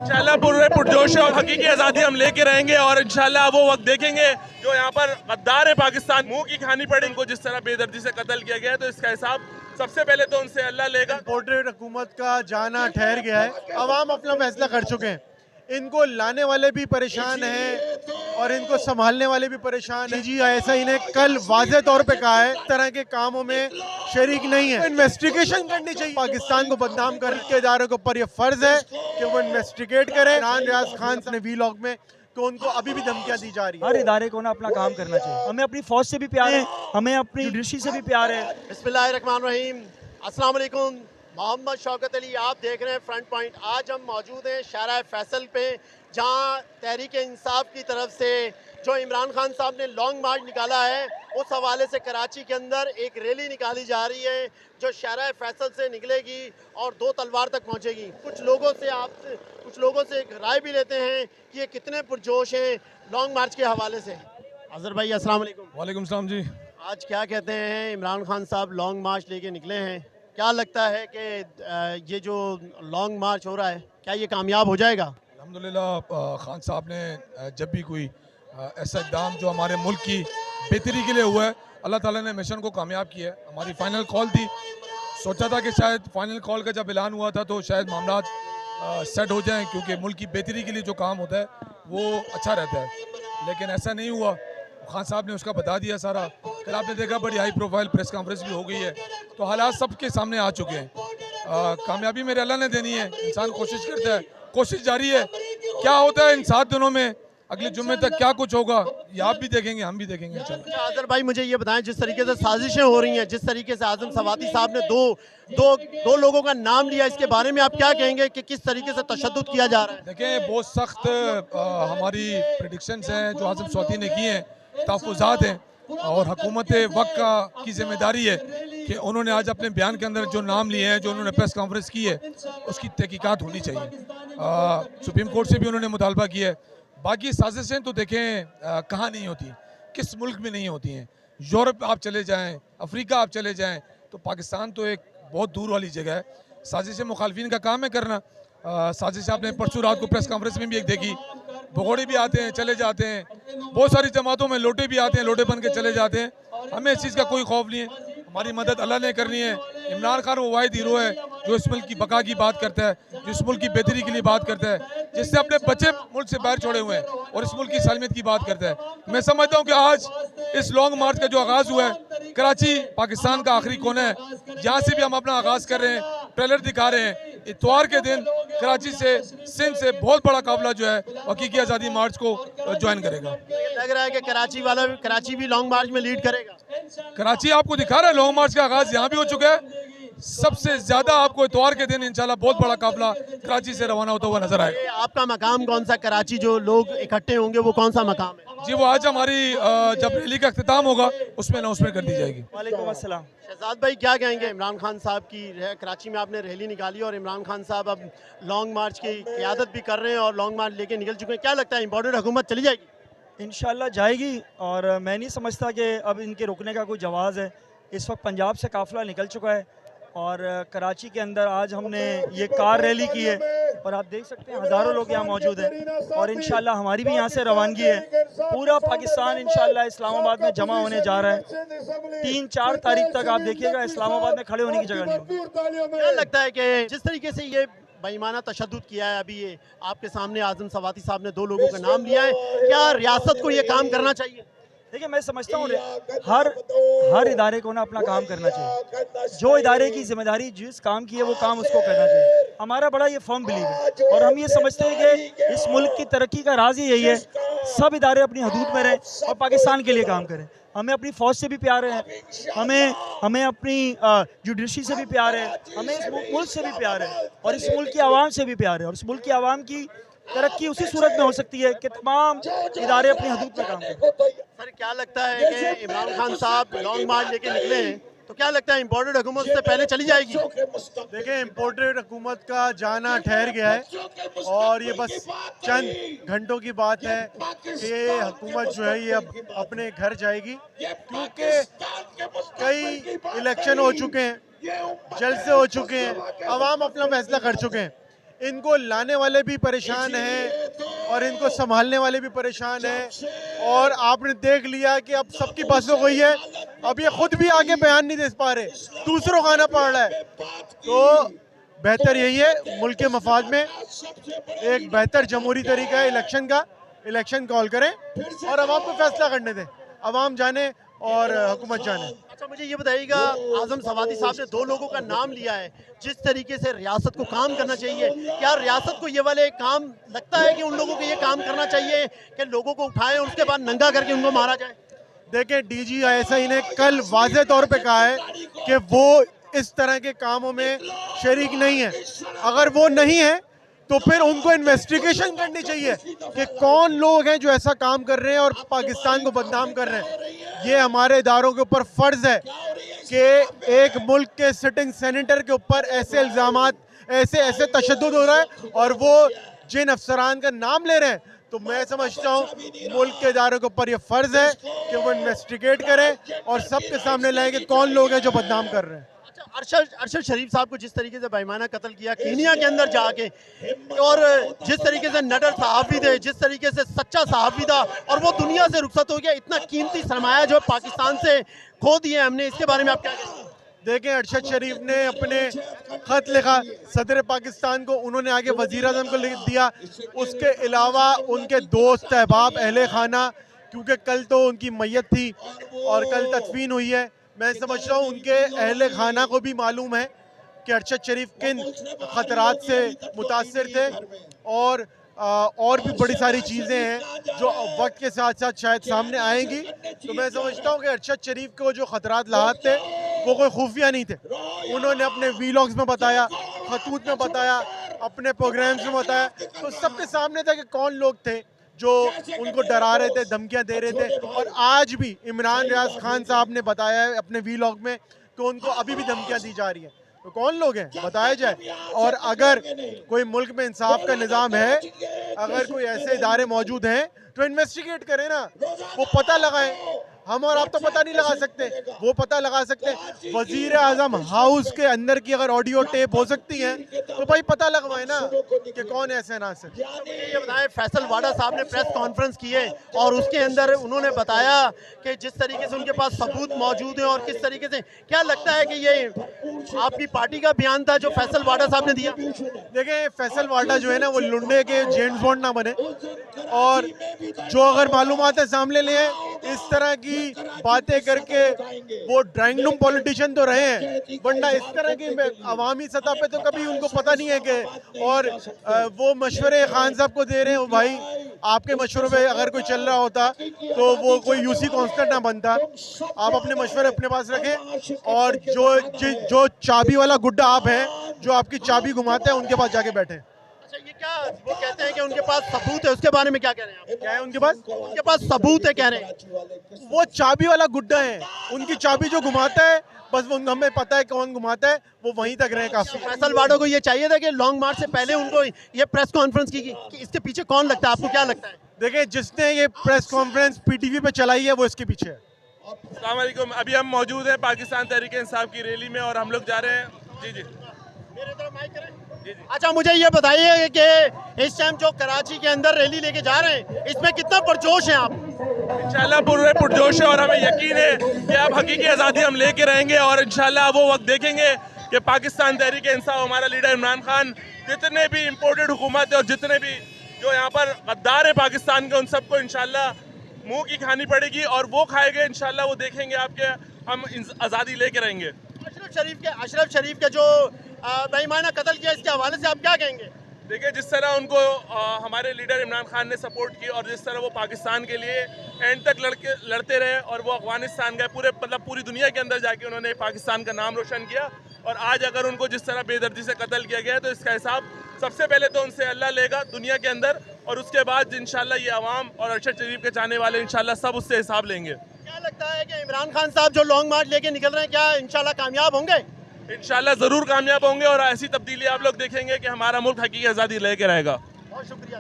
इंशाल्लाह पूरे पुरजोश और हकीकी आज़ादी हम लेके रहेंगे और इंशाल्लाह वो वक्त देखेंगे जो यहाँ पर गद्दार है पाकिस्तान, मुंह की खानी पड़े इनको, जिस तरह बेदर्दी से कत्ल किया गया है, तो इसका हिसाब सबसे पहले तो उनसे अल्लाह लेगा। पोर्ट्रेट हुकूमत का जाना ठहर गया है, अवाम अपना फैसला कर चुके हैं। इनको लाने वाले भी परेशान हैं और इनको संभालने वाले भी परेशान हैं। जी ISI ने कल वाज़े तौर पे कहा है इस तरह के कामों में शरीक नहीं है। इन्वेस्टिगेशन करनी चाहिए। पाकिस्तान को बदनाम करने के इदारों के ऊपर ये फर्ज है कि वो इन्वेस्टिगेट करें। इमरान रियाज खान ने वीलॉग में तो उनको अभी भी धमकियां दी जा रही है। हर इदारे को ना अपना काम करना चाहिए। हमें अपनी फौज से भी प्यार है, हमें अपनी जुडिशरी से भी प्यार है। बिस्मिल्लाहिर्रहमानिर्रहीम, अस्सलाम वालेकुम। मोहम्मद शौकत अली, आप देख रहे हैं फ्रंट पॉइंट। आज हम मौजूद हैं शाहराह फैसल पे, जहां तहरीक इंसाफ की तरफ से जो इमरान खान साहब ने लॉन्ग मार्च निकाला है, उस हवाले से कराची के अंदर एक रैली निकाली जा रही है जो शाहराह फैसल से निकलेगी और 2 तलवार तक पहुंचेगी। कुछ लोगों से एक राय भी लेते हैं कि ये कितने पुरजोश हैं लॉन्ग मार्च के हवाले से। अजहर भाई, अस्सलाम वालेकुम। वालेकुम सलाम जी। आज क्या कहते हैं, इमरान खान साहब लॉन्ग मार्च लेके निकले हैं, क्या लगता है कि ये जो लॉन्ग मार्च हो रहा है क्या ये कामयाब हो जाएगा? अल्हम्दुलिल्लाह खान साहब ने जब भी कोई ऐसा इक़दाम जो हमारे मुल्क की बेहतरी के लिए हुआ है, अल्लाह ताला ने मिशन को कामयाब किया है। हमारी फ़ाइनल कॉल थी, सोचा था कि शायद फ़ाइनल कॉल का जब ऐलान हुआ था तो शायद मामला सेट हो जाएं, क्योंकि मुल्क की बेहतरी के लिए जो काम होता है वो अच्छा रहता है, लेकिन ऐसा नहीं हुआ। खान साहब ने उसका बता दिया सारा। फिर आपने देखा बड़ी हाई प्रोफाइल प्रेस कॉन्फ्रेंस भी हो गई है, तो हालात सबके सामने आ चुके हैं। कामयाबी मेरे अल्लाह ने देनी है, इंसान कोशिश करता है, कोशिश जारी है। क्या होता है इन 7 दिनों में, अगले जुम्मे तक क्या कुछ होगा ये आप भी देखेंगे, हम भी देखेंगे इंशाल्लाह। आज़र भाई, मुझे ये बताएं, जिस तरीके से साजिशें हो रही हैं, जिस तरीके से आज़म सवाती साहब ने दो लोगों का नाम लिया, इसके बारे में आप क्या कहेंगे कि किस तरीके से तशद्दुद किया जा रहा है? देखें, बहुत सख्त हमारी प्रेडिक्शंस हैं जो आज़म सवाती ने की हैं, तहफ़्फ़ुज़ात हैं, और हुकूमत वक्त की जिम्मेदारी है कि उन्होंने आज अपने बयान के अंदर जो नाम लिए हैं, जो उन्होंने प्रेस कॉन्फ्रेंस की है, उसकी तहकीकात होनी चाहिए। सुप्रीम कोर्ट से भी उन्होंने मुतालबा किया है। बाकी साजिशें तो देखें कहाँ नहीं होती, किस मुल्क में नहीं होती हैं। यूरोप आप चले जाएँ, अफ्रीका आप चले जाएँ, तो पाकिस्तान तो एक बहुत दूर वाली जगह है। साजिशें मुखालफिन का काम है करना। साजिश आपने परसों रात को प्रेस कॉन्फ्रेंस में भी एक देखी, भगोड़े भी आते हैं चले जाते हैं, बहुत सारी जमातों में लोटे भी आते हैं, लोटे बन के चले जाते हैं। हमें इस चीज़ का कोई खौफ नहीं है, हमारी मदद अल्लाह ने करनी है। इमरान खान वो वाहिद हीरो है जो इस मुल्क की बका की बात करता है, जो इस मुल्क की बेहतरी के लिए बात करता है, जिससे अपने बच्चे मुल्क से बाहर छोड़े हुए हैं और इस मुल्क की सालमियत की बात करता है। मैं समझता हूँ कि आज इस लॉन्ग मार्च का जो आगाज़ हुआ है, कराची पाकिस्तान का आखिरी कोना है, जहाँ से भी हम अपना आगाज़ कर रहे हैं, ट्रेलर दिखा रहे हैं। इतवार के दिन कराची से, सिंध से बहुत बड़ा काफिला जो है हकीकी आज़ादी मार्च को ज्वाइन करेगा। लग रहा है कि कराची भी लॉन्ग मार्च में लीड करेगा। कराची आपको दिखा रहा है, लॉन्ग मार्च का आगाज़ यहाँ भी हो चुका है। सबसे ज़्यादा आपको इतवार के दिन इंशाल्लाह बहुत बड़ा काफिला कराची से रवाना होता हुआ नजर आएगा। आपका मकाम कौन सा, कराची जो लोग इकट्ठे होंगे वो कौन सा मकाम है? जी, वो आज हमारी जब रैली का अख्तिताम होगा उसमें अनाउंसमेंट कर दी जाएगी। वालेकुम अस्सलाम। शहजाद भाई, क्या कहेंगे? इमरान खान साहब की कराची में आपने रैली निकाली और इमरान खान साहब अब लॉन्ग मार्च की क़यादत भी कर रहे हैं और लॉन्ग मार्च लेके निकल चुके हैं। क्या लगता है इम्पोर्टेड हुकूमत चली जाएगी? इंशाल्लाह जाएगी, और मैं नहीं समझता कि अब इनके रुकने का कोई जवाज़ है। इस वक्त पंजाब से काफ़िला निकल चुका है और कराची के अंदर आज हमने ये कार रैली की है और आप देख सकते हैं हज़ारों लोग यहाँ मौजूद हैं और इंशाल्लाह हमारी भी यहाँ से रवानगी है। पूरा पाकिस्तान इंशाल्लाह इस्लामाबाद में जमा होने जा रहा है। 3-4 तारीख तक आप देखिएगा इस्लामाबाद में खड़े होने की जगह नहीं होगी। क्या लगता है कि जिस तरीके से ये बेईमाना तशद्दुद किया है, अभी ये आपके सामने आज़म सवाती साहब ने 2 लोगों का नाम लिया है, क्या रियासत को ये काम करना चाहिए? देखिए, मैं समझता हूँ हर इदारे को ना अपना काम करना चाहिए। जो इदारे की जिम्मेदारी जिस काम की है वो काम उसको करना चाहिए। हमारा बड़ा ये फर्म बिलीव है और हम ये समझते हैं कि इस मुल्क की तरक्की का राज ही यही है, सब इदारे अपनी हदूद में रहें और पाकिस्तान के लिए काम करें। हमें अपनी फ़ौज से भी प्यार है, हमें अपनी जुडिशरी से भी प्यार है, हमें इस मुल्क से भी प्यार है और इस मुल्क की आवाम से भी प्यार है। और इस मुल्क की आवाम की तरक्की उसी सूरत में हो सकती है कि तमाम इदारे अपनी हदूद में काम करें। सर, क्या लगता है कि इमरान खान साहब लॉन्ग मार्च लेके निकले हैं, तो क्या लगता है इम्पोर्टेड हुकूमत से पहले चली जाएगी? देखें, इम्पोर्टेड हुकूमत का जाना ठहर गया है और ये बस चंद घंटों की बात है कि ये हुकूमत जो है ये अब अपने घर जाएगी, क्योंकि कई इलेक्शन हो चुके हैं, जलसे हो चुके हैं, अवाम अपना फैसला कर चुके हैं। इनको लाने वाले भी परेशान हैं और इनको संभालने वाले भी परेशान हैं। और आपने देख लिया कि अब सबकी बस हो गई है, अब ये खुद भी आगे बयान नहीं दे पा रहे, दूसरों का आना पड़ रहा है। तो बेहतर यही है मुल्क के मफाद में एक बेहतर जमहूरी तरीका है इलेक्शन का, इलेक्शन कॉल करें और अवाम को फैसला करने दें, अवाम जाने और हुकूमत जाने। अच्छा मुझे ये बताइएगा, आजम सवादी साहब ने 2 लोगों का नाम लिया है, जिस तरीके से रियासत को काम करना चाहिए, क्या रियासत को ये वाले काम लगता है कि उन लोगों को ये काम करना चाहिए कि लोगों को उठाएं और उसके बाद नंगा करके उनको मारा जाए? देखें, DGISI ने कल वाज़े तौर पे कहा है कि वो इस तरह के कामों में शरीक नहीं है। अगर वो नहीं है तो फिर उनको इन्वेस्टिगेशन करनी चाहिए कि कौन लोग हैं जो ऐसा काम कर रहे हैं और पाकिस्तान को बदनाम कर रहे हैं। ये हमारे इदारों के ऊपर फ़र्ज़ है कि एक मुल्क के सिटिंग सेनेटर के ऊपर ऐसे इल्ज़ामात, ऐसे तशद्दुद हो रहा है और वो जिन अफसरान का नाम ले रहे हैं, तो मैं समझता हूँ मुल्क के इदारों के ऊपर ये फ़र्ज़ है कि वो इन्वेस्टिगेट करें और सबके सामने लाएं कि कौन लोग हैं जो बदनाम कर रहे हैं। अरशद शरीफ साहब को जिस तरीके से बेईमाना कत्ल किया कीनिया के अंदर जाके, और जिस तरीके से नडर सहाफ़ी थे, जिस तरीके से सच्चा सहाफ़ी था और वो दुनिया से रुखसत हो गया, इतना कीमती सरमाया जो पाकिस्तान से खो दिए हमने, इसके बारे में आप क्या कहेंगे? देखें, अरशद शरीफ ने अपने ख़त लिखा सदर पाकिस्तान को, उन्होंने आगे वज़ीर आज़म को लिख दिया। उसके अलावा उनके दोस्त अहबाब अहले खाना, क्योंकि कल तो उनकी मैयत थी और कल तदफीन हुई है, मैं समझता हूँ उनके अहले खाना को भी मालूम है कि अरशद शरीफ किन ख़तरात से मुतासिर थे। और भी बड़ी सारी चीज़ें हैं जो वक्त के साथ साथ शायद सामने आएंगी। तो मैं समझता हूँ कि अरशद शरीफ को जो ख़तरात लाहक थे वो कोई खुफिया नहीं थे। उन्होंने अपने वीलॉग्स में बताया, खतूत में बताया, अपने प्रोग्राम्स में बताया, तो सबके सामने था कि कौन लोग थे जो उनको डरा रहे थे, धमकियां दे रहे थे। और आज भी इमरान रियाज खान साहब ने बताया है अपने वीलॉग में कि उनको अभी भी धमकियां दी जा रही हैं। तो कौन लोग हैं बताया जाए। और अगर कोई मुल्क में इंसाफ का निज़ाम है, अगर कोई ऐसे इदारे मौजूद हैं तो इन्वेस्टिगेट करें ना, वो पता लगाएं। हम और आप तो पता नहीं लगा सकते, वो पता लगा सकते हैं। वज़ीर आज़म हाउस के अंदर की अगर ऑडियो टेप हो सकती है तो भाई पता लगवाए ना कि कौन ऐसे नासिर। ये बताएं, फैसल वाडा साहब ने प्रेस कॉन्फ्रेंस की है और उसके अंदर उन्होंने बताया कि जिस तरीके से उनके पास सबूत मौजूद हैं और किस तरीके से, क्या लगता है कि ये आपकी पार्टी का बयान था जो फैसल वाडा साहब ने दिया? देखिए, फैसल वाडा जो है ना, वो लुंडे के जेम्स बॉन्ड ना बने, और जो अगर मालूमात सामने ले आए, इस तरह की बातें करके वो ड्राइंग रूम पॉलिटिशियन तो रहे हैं, वरना इस तरह की अवामी सतह पे तो कभी उनको पता नहीं है कि। और वो मशवरे खान साहब को दे रहे हैं, भाई आपके मशवरों पे अगर कोई चल रहा होता तो वो कोई यूसी काउंसलर ना बनता। आप अपने मशवरे अपने पास रखें और जो चाबी वाला गुड्डा आप हैं, जो आपकी चाबी घुमाते हैं, उनके पास जाके बैठे। अच्छा, ये क्या वो कहते हैं कि उनके पास सबूत है, उसके बारे में क्या कह रहे हैं आप? क्या है उनके पास? उनके पास सबूत है कह रहे हैं। वो चाबी वाला गुड्डा है, उनकी चाबी जो घुमाता है, बस वो हमें पता है कौन घुमाता है, वो वहीं तक रहे काफी। फैसल वाडा को ये चाहिए था कि लॉन्ग मार्च से पहले उनको ये प्रेस कॉन्फ्रेंस की कि इसके पीछे कौन लगता है, आपको क्या लगता है? देखिए, जिसने ये प्रेस कॉन्फ्रेंस PTV पे चलाई है वो इसके पीछे है। अस्सलाम वालेकुम। अभी हम मौजूद हैं पाकिस्तान तहरीक इंसाफ की रैली में और हम लोग जा रहे हैं। जी जी, मेरे तरफ माइक करें। अच्छा, मुझे ये बताइए कि इस टाइम जो कराची के अंदर रैली लेके जा रहे हैं, इसमें कितना पुरजोश हैं आप? इंशाल्लाह पूरे पुरजोश है और हमें यकीन है कि अब हकीकी आज़ादी हम लेके रहेंगे और इंशाल्लाह वो वक्त देखेंगे कि पाकिस्तान तहरीक इंसाफ, हमारा लीडर इमरान खान, जितने भी इम्पोर्टेड हुकूमत है और जितने भी जो यहाँ पर गद्दार है पाकिस्तान के, उन सबको इंशाल्लाह मुंह की खानी पड़ेगी और वो खाएंगे। इंशाल्लाह वो देखेंगे आपके, हम आज़ादी लेके रहेंगे। अशरफ शरीफ के जो बेईमाना कत्ल किया, इसके हवाले से आप क्या कहेंगे? देखिए, जिस तरह उनको हमारे लीडर इमरान खान ने सपोर्ट की और जिस तरह वो पाकिस्तान के लिए एंड तक लड़ते रहे और वो अफगानिस्तान गए, पूरी दुनिया के अंदर जाके उन्होंने पाकिस्तान का नाम रोशन किया। और आज अगर उनको जिस तरह बेदर्दी से कत्ल किया गया है तो इसका हिसाब सबसे पहले तो उनसे अल्लाह लेगा दुनिया के अंदर, और उसके बाद इंशाल्लाह ये अवाम और अरशद शरीफ के चाहने वाले इंशाल्लाह सब उससे हिसाब लेंगे। क्या लगता है कि इमरान खान साहब जो लॉन्ग मार्च लेके निकल रहे हैं, क्या इंशाल्लाह कामयाब होंगे? इंशाल्लाह ज़रूर कामयाब होंगे और ऐसी तब्दीली आप लोग देखेंगे कि हमारा मुल्क हकीकी आज़ादी लेके रहेगा। बहुत शुक्रिया।